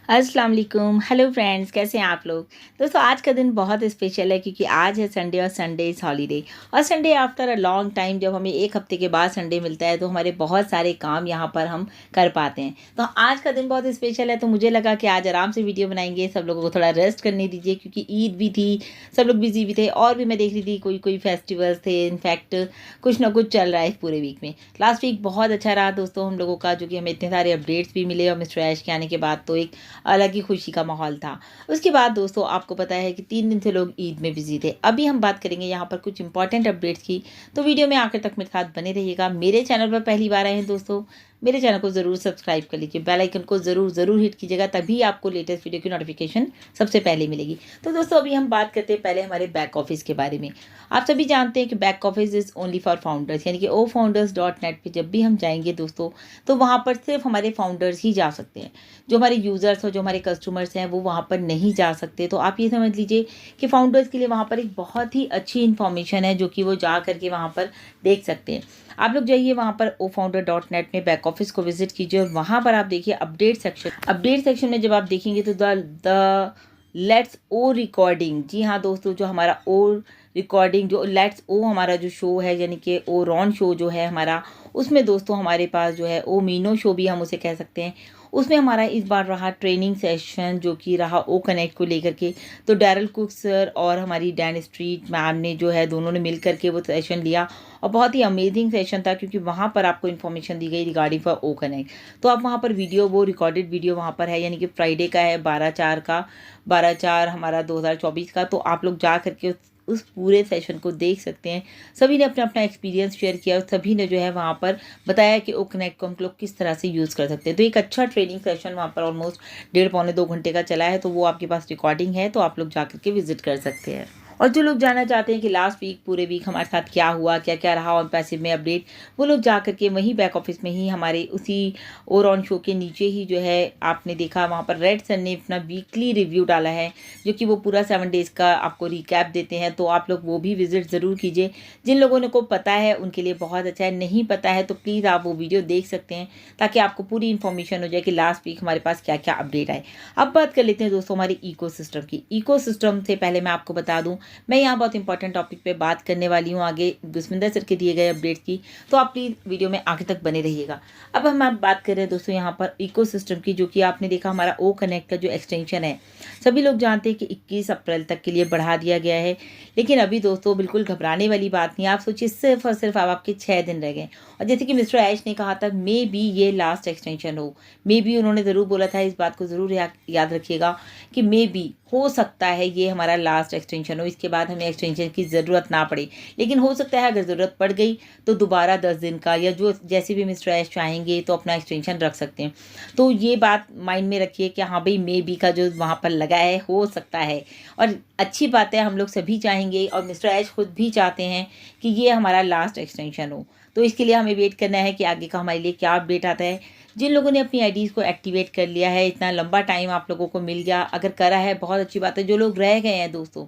अस्सलाम वालेकुम। Hello friends, कैसे हैं आप लोग। दोस्तों आज का दिन बहुत स्पेशल है क्योंकि आज है संडे और संडे इज़ हॉलीडे। और Sunday after a long time जब हमें एक हफ्ते के बाद संडे मिलता है तो हमारे बहुत सारे काम यहाँ पर हम कर पाते हैं। तो आज का दिन बहुत स्पेशल है, तो मुझे लगा कि आज आराम से वीडियो बनाएंगे, सब लोगों को थोड़ा रेस्ट करने दीजिए क्योंकि ईद भी थी, सब लोग बिजी भी थे और भी मैं देख रही थी कोई कोई फेस्टिवल्स थे। इनफैक्ट कुछ ना कुछ चल रहा है इस पूरे वीक में। लास्ट वीक बहुत अच्छा रहा दोस्तों हम लोगों का, जो कि हमें इतने सारे अपडेट्स भी मिले और मिस्टर ऐश के आने के बाद तो एक अलग ही खुशी का माहौल था। उसके बाद दोस्तों आपको पता है कि 3 दिन से लोग ईद में बिजी थे। अभी हम बात करेंगे यहाँ पर कुछ इंपॉर्टेंट अपडेट्स की, तो वीडियो में आखिर तक मेरे साथ बने रहिएगा। मेरे चैनल पर पहली बार आए हैं दोस्तों, मेरे चैनल को ज़रूर सब्सक्राइब कर लीजिए, बेल आइकन को ज़रूर हिट कीजिएगा, तभी आपको लेटेस्ट वीडियो की नोटिफिकेशन सबसे पहले मिलेगी। तो दोस्तों अभी हम बात करते हैं पहले हमारे बैक ऑफिस के बारे में। आप सभी जानते हैं कि back office is only for founders, यानी कि ofounders.net पे जब भी हम जाएंगे दोस्तों तो वहाँ पर सिर्फ हमारे फाउंडर्स ही जा सकते हैं। जो हमारे यूज़र्स और जो हमारे कस्टमर्स हैं वो वहाँ पर नहीं जा सकते। तो आप ये समझ लीजिए कि फाउंडर्स के लिए वहाँ पर एक बहुत ही अच्छी इन्फॉर्मेशन है जो कि वो जा करके वहाँ पर देख सकते हैं। आप लोग जाइए वहाँ पर ofounder.net में बैक ऑफिस को विजिट कीजिए और वहाँ पर आप देखिए अपडेट सेक्शन में जब आप देखेंगे तो द लेट्स ओ रिकॉर्डिंग, जी हाँ दोस्तों, जो हमारा ओ रिकॉर्डिंग, जो लेट्स ओ हमारा जो शो है यानी कि ओ रॉन शो जो है हमारा, उसमें दोस्तों हमारे पास जो है ओ मीनो शो भी हम उसे कह सकते हैं, उसमें हमारा इस बार रहा ट्रेनिंग सेशन जो कि रहा ओ कनेक्ट को लेकर के। तो डैरल कुक सर और हमारी डैन स्ट्रीट मैम ने जो है दोनों ने मिल करके वो सेशन लिया और बहुत ही अमेजिंग सेशन था क्योंकि वहाँ पर आपको इन्फॉर्मेशन दी गई रिगार्डिंग फॉर ओ कनेक्ट। तो आप वहाँ पर वीडियो, वो रिकॉर्डेड वीडियो वहाँ पर है, यानी कि फ्राइडे का है 12/4 का, 12/4 हमारा 2024 का। तो आप लोग जा करके उस पूरे सेशन को देख सकते हैं। सभी ने अपना अपना एक्सपीरियंस शेयर किया और सभी ने जो है वहाँ पर बताया कि ओ कनेक्ट को हम लोग किस तरह से यूज़ कर सकते हैं। तो एक अच्छा ट्रेनिंग सेशन वहाँ पर ऑलमोस्ट 1.5 पौने 2 घंटे का चला है, तो वो आपके पास रिकॉर्डिंग है, तो आप लोग जा करके विजिट कर सकते हैं। और जो लोग जानना चाहते हैं कि लास्ट वीक पूरे वीक हमारे साथ क्या हुआ, क्या क्या रहा ऑन पैसिव में अपडेट, वो लोग जा करके वहीं बैक ऑफिस में ही हमारे उसी और ऑन शो के नीचे ही जो है आपने देखा वहाँ पर रेड सर ने अपना वीकली रिव्यू डाला है जो कि वो पूरा 7 डेज़ का आपको रिकैप देते हैं। तो आप लोग वो भी विजिट ज़रूर कीजिए। जिन लोगों ने को पता है उनके लिए बहुत अच्छा है, नहीं पता है तो प्लीज़ आप वो वीडियो देख सकते हैं ताकि आपको पूरी इन्फॉर्मेशन हो जाए कि लास्ट वीक हमारे पास क्या क्या अपडेट आए। अब बात कर लेते हैं दोस्तों हमारी इकोसिस्टम की। इकोसिस्टम से पहले मैं आपको बता दूं, मैं यहाँ बहुत इंपॉर्टेंट टॉपिक पे बात करने वाली हूँ आगे बिस्मिंदर सर के दिए गए अपडेट की, तो आप प्लीज़ वीडियो में आगे तक बने रहिएगा। अब हम आप बात कर रहे हैं दोस्तों यहाँ पर इकोसिस्टम की, जो कि आपने देखा हमारा ओ कनेक्ट का जो एक्सटेंशन है, सभी लोग जानते हैं कि 21 अप्रैल तक के लिए बढ़ा दिया गया है। लेकिन अभी दोस्तों बिल्कुल घबराने वाली बात नहीं, आप सोचिए सिर्फ और सिर्फ अब आपके 6 दिन रह गए। और जैसे कि मिस्टर ऐश ने कहा था मे बी ये लास्ट एक्सटेंशन हो, मे बी उन्होंने ज़रूर बोला था, इस बात को ज़रूर याद रखिएगा कि मे बी हो सकता है ये हमारा लास्ट एक्सटेंशन हो, इसके बाद हमें एक्सटेंशन की ज़रूरत ना पड़े। लेकिन हो सकता है अगर ज़रूरत पड़ गई तो दोबारा 10 दिन का या जो जैसे भी मिस्टर ऐश चाहेंगे तो अपना एक्सटेंशन रख सकते हैं। तो ये बात माइंड में रखिए कि हाँ भाई मे बी का जो वहाँ पर लगा है हो सकता है, और अच्छी बात है, हम लोग सभी चाहेंगे और मिस्टर ऐश खुद भी चाहते हैं कि ये हमारा लास्ट एक्सटेंशन हो। तो इसके लिए हमें वेट करना है कि आगे का हमारे लिए क्या अपडेट आता है। जिन लोगों ने अपनी आईडीज़ को एक्टिवेट कर लिया है, इतना लंबा टाइम आप लोगों को मिल गया, अगर करा है बहुत अच्छी बात है। जो लोग रह गए हैं दोस्तों,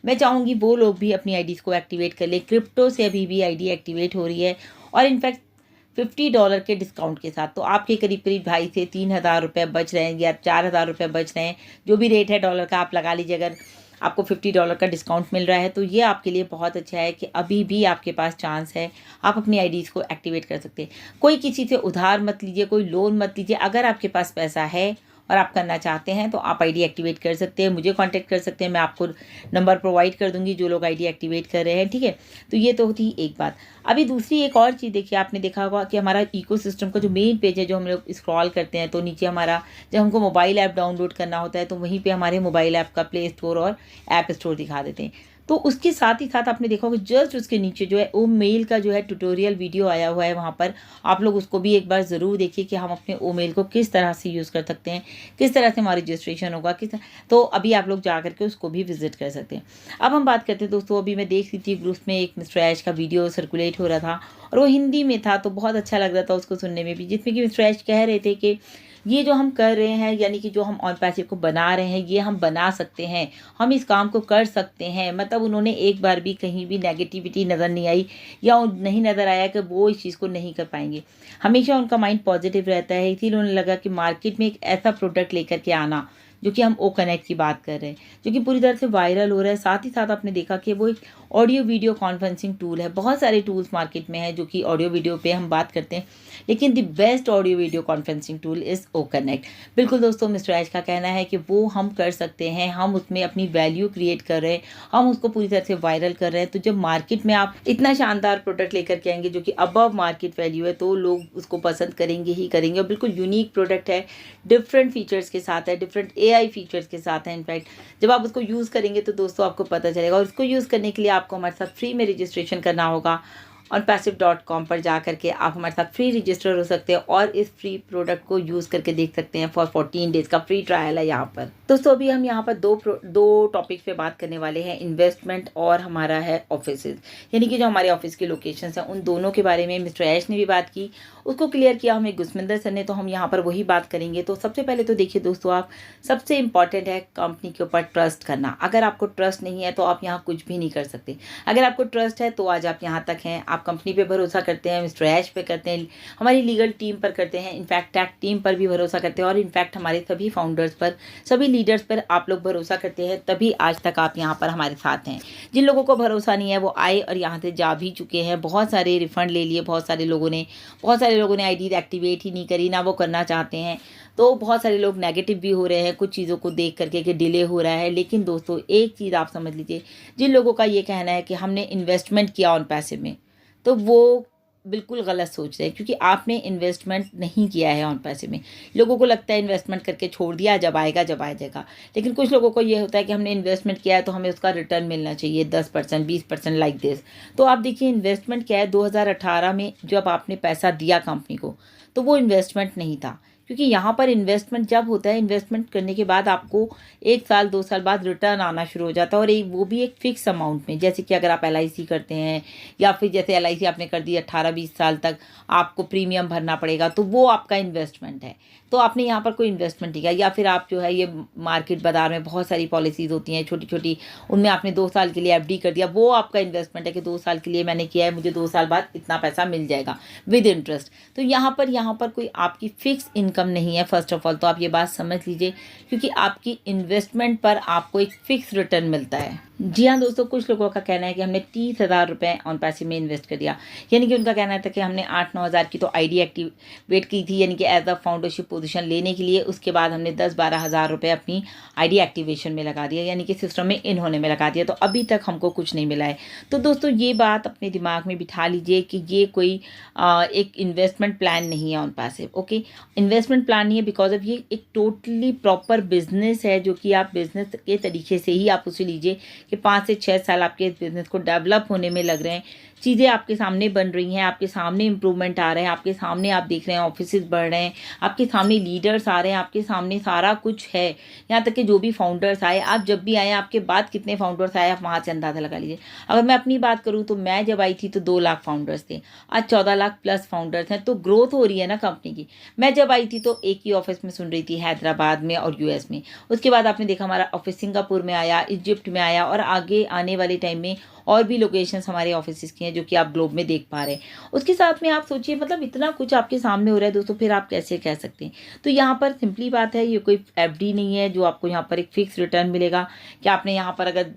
मैं चाहूँगी वो लोग भी अपनी आईडीज़ को एक्टिवेट कर लें। क्रिप्टो से अभी भी आईडी एक्टिवेट हो रही है और इनफैक्ट $50 के डिस्काउंट के साथ। तो आपके करीब करीब 2,500 से 3,000 रुपये बच रहे हैं या 4,000 रुपये बच रहे हैं, जो भी रेट है डॉलर का आप लगा लीजिए। अगर आपको $50 का डिस्काउंट मिल रहा है तो ये आपके लिए बहुत अच्छा है कि अभी भी आपके पास चांस है, आप अपनी आईडीज़ को एक्टिवेट कर सकते हैं। कोई किसी से उधार मत लीजिए, कोई लोन मत लीजिए। अगर आपके पास पैसा है और आप करना चाहते हैं तो आप आईडी एक्टिवेट कर सकते हैं, मुझे कांटेक्ट कर सकते हैं, मैं आपको नंबर प्रोवाइड कर दूंगी जो लोग आईडी एक्टिवेट कर रहे हैं, ठीक है। तो ये तो थी एक बात। अभी दूसरी एक और चीज़ देखिए, आपने देखा होगा कि हमारा इकोसिस्टम का जो मेन पेज है, जो हम लोग स्क्रॉल करते हैं तो नीचे हमारा जब हमको मोबाइल ऐप डाउनलोड करना होता है तो वहीं पे हमारे मोबाइल ऐप का प्ले स्टोर और ऐप स्टोर दिखा देते हैं। तो उसके साथ ही साथ आपने देखा होगा जस्ट उसके नीचे जो है ओ मेल का जो है ट्यूटोरियल वीडियो आया हुआ है, वहाँ पर आप लोग उसको भी एक बार ज़रूर देखिए कि हम अपने ओ मेल को किस तरह से यूज़ कर सकते हैं, किस तरह से हमारा रजिस्ट्रेशन होगा, तो अभी आप लोग जा करके उसको भी विजिट कर सकते हैं। अब हम बात करते हैं दोस्तों, अभी मैं देख रही थी ग्रुप्स में एक मिस्टर ऐश का वीडियो सर्कुलेट हो रहा था और वो हिंदी में था, तो बहुत अच्छा लग रहा था उसको सुनने में भी, जिसमें कि मिस्टर ऐश कह रहे थे कि ये जो हम कर रहे हैं, यानी कि जो हम ऑन पैसिव को बना रहे हैं, ये हम बना सकते हैं, हम इस काम को कर सकते हैं। मतलब उन्होंने एक बार भी कहीं भी नेगेटिविटी नज़र नहीं आई या नहीं नज़र आया कि वो इस चीज़ को नहीं कर पाएंगे। हमेशा उनका माइंड पॉजिटिव रहता है। इसीलिए उन्हें लगा कि मार्केट में एक ऐसा प्रोडक्ट लेकर के आना, जो कि हम ओ कनेक्ट की बात कर रहे हैं, जो कि पूरी तरह से वायरल हो रहा है। साथ ही साथ आपने देखा कि वो एक ऑडियो वीडियो कॉन्फ्रेंसिंग टूल है। बहुत सारे टूल्स मार्केट में हैं जो कि ऑडियो वीडियो पे हम बात करते हैं, लेकिन the best audio video conferencing tool is o connect. बिल्कुल दोस्तों, मिस्टर ऐश का कहना है कि वो हम कर सकते हैं, हम उसमें अपनी वैल्यू क्रिएट कर रहे हैं, हम उसको पूरी तरह से वायरल कर रहे हैं। तो जब मार्केट में आप इतना शानदार प्रोडक्ट लेकर के आएंगे जो कि अबव मार्केट वैल्यू है, तो लोग उसको पसंद करेंगे ही करेंगे। और बिल्कुल यूनिक प्रोडक्ट है, डिफरेंट फीचर्स के साथ है, डिफरेंट AI फीचर्स के साथ है। इनफैक्ट जब आप उसको यूज़ करेंगे तो दोस्तों आपको पता चलेगा। और इसको यूज़ करने के लिए आपको हमारे साथ फ्री में रजिस्ट्रेशन करना होगा। onpassive.com पर जा करके आप हमारे साथ फ्री रजिस्टर हो सकते हैं और इस फ्री प्रोडक्ट को यूज़ करके देख सकते हैं। फॉर 14 डेज़ का फ्री ट्रायल है यहाँ पर। दोस्तों अभी हम यहाँ पर दो टॉपिक पे बात करने वाले हैं, इन्वेस्टमेंट और हमारा है ऑफिसेज, यानी कि जो हमारे ऑफिस की लोकेशंस हैं उन दोनों के बारे में मिस्टर ऐश ने भी बात की, उसको क्लियर किया हमें गुसमिंदर सर ने, तो हम यहाँ पर वही बात करेंगे। तो सबसे पहले तो देखिए दोस्तों, आप सबसे इम्पॉर्टेंट है कंपनी के ऊपर ट्रस्ट करना। अगर आपको ट्रस्ट नहीं है तो आप यहाँ कुछ भी नहीं कर सकते। अगर आपको ट्रस्ट है तो आज आप यहाँ तक हैं। आप कंपनी पे भरोसा करते हैं, मिस्टर ऐश पे करते हैं, हमारी लीगल टीम पर करते हैं, इनफैक्ट टैक टीम पर भी भरोसा करते हैं, और इनफैक्ट हमारे सभी फाउंडर्स पर, सभी लीडर्स पर आप लोग भरोसा करते हैं, तभी आज तक आप यहाँ पर हमारे साथ हैं। जिन लोगों को भरोसा नहीं है वो आए और यहाँ से जा भी चुके हैं। बहुत सारे रिफंड ले लिए, बहुत सारे लोगों ने आईडी एक्टिवेट ही नहीं करी, ना वो करना चाहते हैं। तो बहुत सारे लोग नेगेटिव भी हो रहे हैं कुछ चीज़ों को देख करके कि डिले हो रहा है। लेकिन दोस्तों एक चीज़ आप समझ लीजिए, जिन लोगों का ये कहना है कि हमने इन्वेस्टमेंट किया ऑन पैसिव में, तो वो बिल्कुल गलत सोच रहे हैं, क्योंकि आपने इन्वेस्टमेंट नहीं किया है ऑन पैसे में। लोगों को लगता है इन्वेस्टमेंट करके छोड़ दिया, जब आएगा जब आ जाएगा। लेकिन कुछ लोगों को ये होता है कि हमने इन्वेस्टमेंट किया है तो हमें उसका रिटर्न मिलना चाहिए 10%, 20% लाइक दिस। तो आप देखिए इन्वेस्टमेंट क्या है। 2018 में जब आपने पैसा दिया कंपनी को, तो वो इन्वेस्टमेंट नहीं था, क्योंकि यहाँ पर इन्वेस्टमेंट जब होता है, इन्वेस्टमेंट करने के बाद आपको 1 साल 2 साल बाद रिटर्न आना शुरू हो जाता है, और वो भी एक फिक्स अमाउंट में। जैसे कि अगर आप LIC करते हैं, या फिर जैसे LIC आपने कर दी 18-20 साल तक आपको प्रीमियम भरना पड़ेगा, तो वो आपका इन्वेस्टमेंट है। तो आपने यहाँ पर कोई इन्वेस्टमेंट नहीं किया। या फिर आप जो है ये मार्केट बाजार में बहुत सारी पॉलिसीज़ होती हैं छोटी छोटी, उनमें आपने 2 साल के लिए FD कर दिया, वो आपका इन्वेस्टमेंट है कि 2 साल के लिए मैंने किया है, मुझे 2 साल बाद इतना पैसा मिल जाएगा विद इंटरेस्ट। तो यहाँ पर कोई आपकी फिक्स इनकम नहीं है। फर्स्ट ऑफ ऑल तो आप ये बात समझ लीजिए, क्योंकि आपकी इन्वेस्टमेंट पर आपको एक फिक्स रिटर्न मिलता है। जी हाँ दोस्तों, कुछ लोगों का कहना है कि हमने 30,000 रुपये ऑन पैसिव में इन्वेस्ट कर दिया, यानी कि उनका कहना था कि हमने 8-9 हज़ार की तो आईडी एक्टिवेट की थी, यानी कि एज अ फाउंडरशिप पोजीशन लेने के लिए। उसके बाद हमने 10-12 हज़ार रुपये अपनी आईडी एक्टिवेशन में लगा दिया, यानी कि सिस्टम में इन होने में लगा दिया। तो अभी तक हमको कुछ नहीं मिला है। तो दोस्तों ये बात अपने दिमाग में बिठा लीजिए कि ये कोई एक इन्वेस्टमेंट प्लान नहीं है on passive. Okay, investment plan नहीं है, बिकॉज ऑफ ये एक टोटली प्रॉपर बिजनेस है, जो कि आप बिजनेस के तरीके से ही आप उसे लीजिए कि 5 से 6 साल आपके इस बिज़नेस को डेवलप होने में लग रहे हैं। चीज़ें आपके सामने बन रही हैं, आपके सामने इम्प्रूवमेंट आ रहे हैं, आपके सामने आप देख रहे हैं ऑफिसेज बढ़ रहे हैं, आपके सामने लीडर्स आ रहे हैं, आपके सामने सारा कुछ है। यहाँ तक कि जो भी फाउंडर्स आए, आप जब भी आए, आपके बाद कितने फाउंडर्स आए, आप वहाँ से अंदाज़ा लगा लीजिए। अगर मैं अपनी बात करूँ तो मैं जब आई थी तो 2 लाख फाउंडर्स थे, आज 14 लाख प्लस फाउंडर्स हैं। तो ग्रोथ हो रही है ना कंपनी की। मैं जब आई थी तो एक ही ऑफिस में सुन रही थी, हैदराबाद में और US में। उसके बाद आपने देखा हमारा ऑफिस सिंगापुर में आया, इजिप्ट में आया, और आगे आने वाले टाइम में और भी लोकेशंस हमारे ऑफिस की हैं जो कि आप ग्लोब में देख पा रहे हैं। उसके साथ में आप सोचिए, मतलब इतना कुछ आपके सामने हो रहा है दोस्तों, फिर आप कैसे कह सकते हैं। तो यहाँ पर सिंपली बात है, ये कोई FD नहीं है जो आपको यहाँ पर एक फिक्स रिटर्न मिलेगा कि आपने यहाँ पर अगर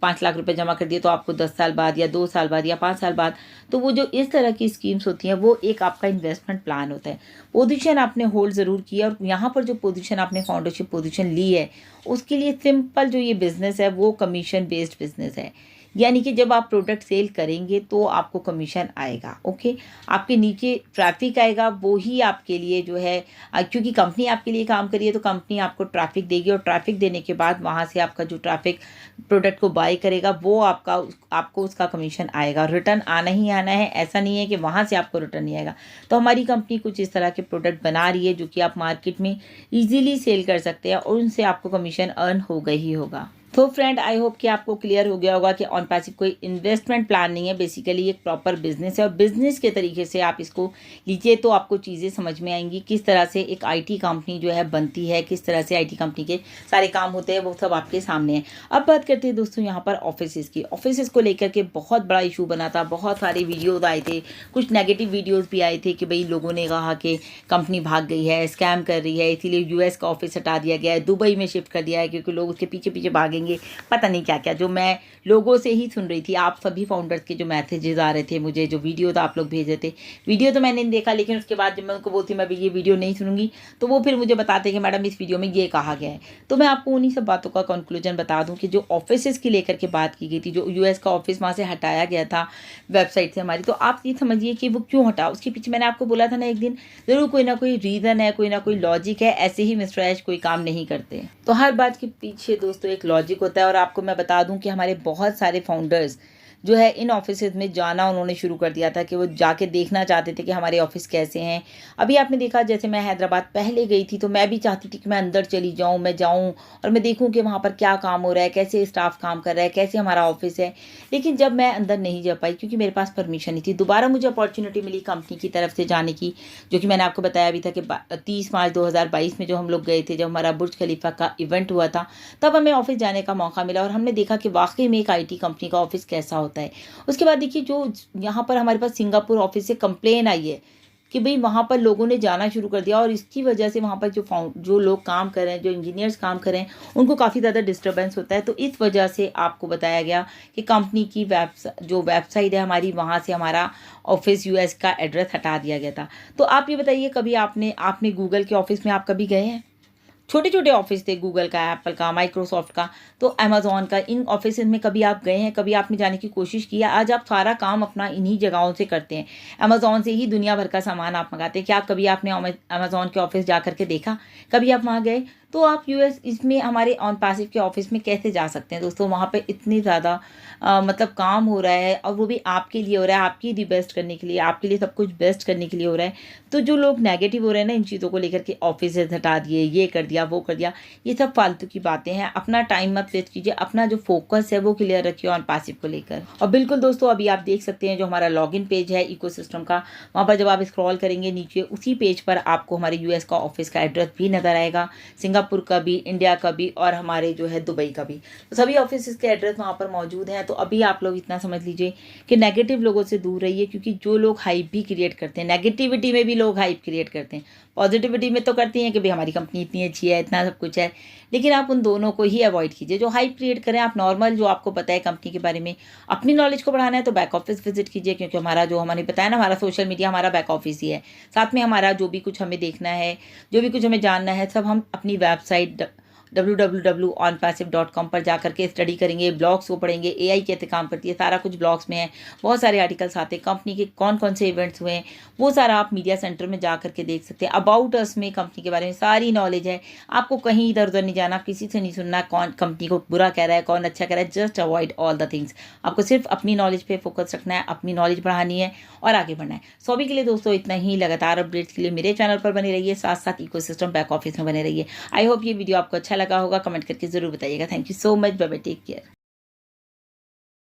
5 लाख रुपए जमा कर दिए तो आपको 10 साल बाद या 2 साल बाद या 5 साल बाद। तो वो जो इस तरह की स्कीम्स होती हैं वो एक आपका इन्वेस्टमेंट प्लान होता है। पोजीशन आपने होल्ड ज़रूर किया, और यहाँ पर जो पोजीशन आपने फाउंडरशिप पोजीशन ली है, उसके लिए सिंपल जो ये बिज़नेस है वो कमीशन बेस्ड बिज़नेस है। यानी कि जब आप प्रोडक्ट सेल करेंगे तो आपको कमीशन आएगा। ओके, आपके नीचे ट्रैफिक आएगा, वो ही आपके लिए जो है, क्योंकि कंपनी आपके लिए काम करी है तो कंपनी आपको ट्रैफिक देगी, और ट्रैफिक देने के बाद वहाँ से आपका जो ट्रैफिक प्रोडक्ट को बाय करेगा वो आपको उसका कमीशन आएगा। रिटर्न आना ही आना है, ऐसा नहीं है कि वहाँ से आपको रिटर्न नहीं आएगा। तो हमारी कंपनी कुछ इस तरह के प्रोडक्ट बना रही है जो कि आप मार्केट में ईजिली सेल कर सकते हैं, और उनसे आपको कमीशन अर्न होगा ही होगा। तो फ्रेंड आई होप कि आपको क्लियर हो गया होगा कि ऑन पैसिव कोई इन्वेस्टमेंट प्लान नहीं है, बेसिकली एक प्रॉपर बिजनेस है और बिजनेस के तरीके से आप इसको लीजिए तो आपको चीज़ें समझ में आएंगी, किस तरह से एक आईटी कंपनी जो है बनती है, किस तरह से आईटी कंपनी के सारे काम होते हैं, वो सब आपके सामने है। अब बात करते हैं दोस्तों यहाँ पर ऑफिस की। ऑफिस को लेकर के बहुत बड़ा इशू बना था, बहुत सारे वीडियोज़ आए थे, कुछ नेगेटिव वीडियोज़ भी आए थे कि भाई लोगों ने कहा कि कंपनी भाग गई है, स्कैम कर रही है, इसीलिए यूएस का ऑफिस हटा दिया गया है, दुबई में शिफ्ट कर दिया है क्योंकि लोग उसके पीछे पीछे भागेंगे, पता नहीं क्या क्या, जो मैं लोगों से ही सुन रही थी। आप सभी फाउंडर्स के जो मैसेजेस आ रहे थे मुझे, जो वीडियो तो आप लोग भेज रहे थे, वीडियो तो मैंने नहीं देखा, लेकिन उसके बाद जब मैं उनको बोलती मैं भी ये वीडियो नहीं सुनूंगी तो वो फिर मुझे बताते कि मैडम इस वीडियो में ये कहा गया है। तो मैं आपको उन्हीं सब बातों का कंक्लूजन बता दूं कि जो ऑफिस की लेकर के बात की गई थी, जो यूएस का ऑफिस वहाँ से हटाया गया था वेबसाइट से हमारी, तो आप ये समझिए कि वो क्यों हटा। उसके पीछे मैंने आपको बोला था ना एक दिन, ज़रूर कोई ना कोई रीज़न है, कोई ना कोई लॉजिक है, ऐसे ही मिस्टर ऐश कोई काम नहीं करते। तो हर बात के पीछे दोस्तों एक लॉजिक होता है। और आपको मैं बता दूं कि हमारे बहुत सारे फाउंडर्स जो है इन ऑफिस में जाना उन्होंने शुरू कर दिया था कि वो जाके देखना चाहते थे कि हमारे ऑफिस कैसे हैं। अभी आपने देखा, जैसे मैं हैदराबाद पहले गई थी तो मैं भी चाहती थी कि मैं अंदर चली जाऊं, मैं जाऊं और मैं देखूं कि वहाँ पर क्या काम हो रहा है, कैसे स्टाफ काम कर रहा है, कैसे हमारा ऑफिस है। लेकिन जब मैं अंदर नहीं जा पाई क्योंकि मेरे पास परमिशन नहीं थी, दोबारा मुझे अपॉर्चुनिटी मिली कंपनी की तरफ से जाने की, जो कि मैंने आपको बताया भी था कि 30 मार्च 2022 में जो हम लोग गए थे, जब हमारा बुर्ज खलीफा का इवेंट हुआ था, तब हमें ऑफिस जाने का मौका मिला और हमने देखा कि वाकई में एक IT कंपनी का ऑफिस कैसा होता है। उसके बाद देखिए, जो यहाँ पर हमारे पास सिंगापुर ऑफिस से कंप्लेन आई है कि भाई वहाँ पर लोगों ने जाना शुरू कर दिया और इसकी वजह से वहाँ पर जो लोग काम कर रहे हैं, जो इंजीनियर्स काम कर रहे हैं, उनको काफ़ी ज़्यादा डिस्टर्बेंस होता है। तो इस वजह से आपको बताया गया कि कंपनी की जो वेबसाइट है हमारी, वहाँ से हमारा ऑफिस यूएस का एड्रेस हटा दिया गया था। तो आप ये बताइए, कभी आपने गूगल के ऑफिस में आप कभी गए हैं? छोटे छोटे ऑफिस थे, गूगल का, एप्पल का, माइक्रोसॉफ्ट का, तो अमेजोन का, इन ऑफिस में कभी आप गए हैं? कभी आपने जाने की कोशिश की है? आज आप सारा काम अपना इन्हीं जगहों से करते हैं, अमेजोन से ही दुनिया भर का सामान आप मंगाते हैं। क्या कभी आपने अमेजोन के ऑफिस जा करके देखा? कभी आप वहाँ गए? तो आप यूएस इसमें हमारे ऑन पैसिव के ऑफिस में कैसे जा सकते हैं दोस्तों? वहाँ पे इतनी ज़्यादा मतलब काम हो रहा है और वो भी आपके लिए हो रहा है, आपकी दी बेस्ट करने के लिए, आपके लिए सब कुछ बेस्ट करने के लिए हो रहा है। तो जो लोग नेगेटिव हो रहे हैं ना इन चीज़ों को लेकर के, ऑफिस हटा दिए, ये कर दिया, वो कर दिया, ये सब फालतू की बातें हैं। अपना टाइम मत वेस्ट कीजिए, अपना जो फोकस है वो क्लियर रखिए ऑन पैसिव को लेकर। और बिल्कुल दोस्तों, अभी आप देख सकते हैं जो हमारा लॉगिन पेज है इकोसिस्टम का, वहाँ पर जब आप स्क्रॉल करेंगे नीचे, उसी पेज पर आपको हमारे यूएस का ऑफिस का एड्रेस भी नजर आएगा, सिंगापुर का भी, इंडिया का भी और हमारे जो है दुबई का भी। तो सभी ऑफिस के एड्रेस वहाँ पर मौजूद हैं। तो अभी आप लोग इतना समझ लीजिए कि नेगेटिव लोगों से दूर रहिए, क्योंकि जो लोग हाइप भी क्रिएट करते हैं, नेगेटिविटी में भी लोग हाइप क्रिएट करते हैं, पॉजिटिविटी में तो करती हैं कि भाई हमारी कंपनी इतनी अच्छी है, इतना सब कुछ है, लेकिन आप उन दोनों को ही अवॉइड कीजिए। जो हाइप क्रिएट करें, आप नॉर्मल जो आपको पता है कंपनी के बारे में, अपनी नॉलेज को बढ़ाना है तो बैक ऑफिस विजिट कीजिए, क्योंकि हमारा जो हमने बताया ना, हमारा सोशल मीडिया हमारा बैक ऑफिस ही है। साथ में हमारा जो भी कुछ हमें देखना है, जो भी कुछ हमें जानना है, सब हम अपनी वेबसाइट www.onpassive.com पर जाकर के स्टडी करेंगे, ब्लॉग्स को पढ़ेंगे, AI कैसे काम करती है, सारा कुछ ब्लॉग्स में है, बहुत सारे आर्टिकल्स आते हैं, कंपनी के कौन कौन से इवेंट्स हुए हैं वो सारा आप मीडिया सेंटर में जा करके देख सकते हैं। अबाउट अस में कंपनी के बारे में सारी नॉलेज है, आपको कहीं इधर उधर नहीं जाना, किसी से नहीं सुनना कौन कंपनी को बुरा कह रहा है, कौन अच्छा कह रहा है, just avoid all the things. आपको सिर्फ अपनी नॉलेज पे फोकस रखना है, अपनी नॉलेज बढ़ानी है और आगे बढ़ना है। सो अभी के लिए दोस्तों इतना ही। लगातार अपडेट्स के लिए मेरे चैनल पर बने रहिए, साथ साथ इकोसिस्टम बैक ऑफिस में बने रहिए। आई होप ये वीडियो आपको अच्छा लगा होगा, कमेंट करके जरूर बताइएगा। Thank you so much, bye bye, take care.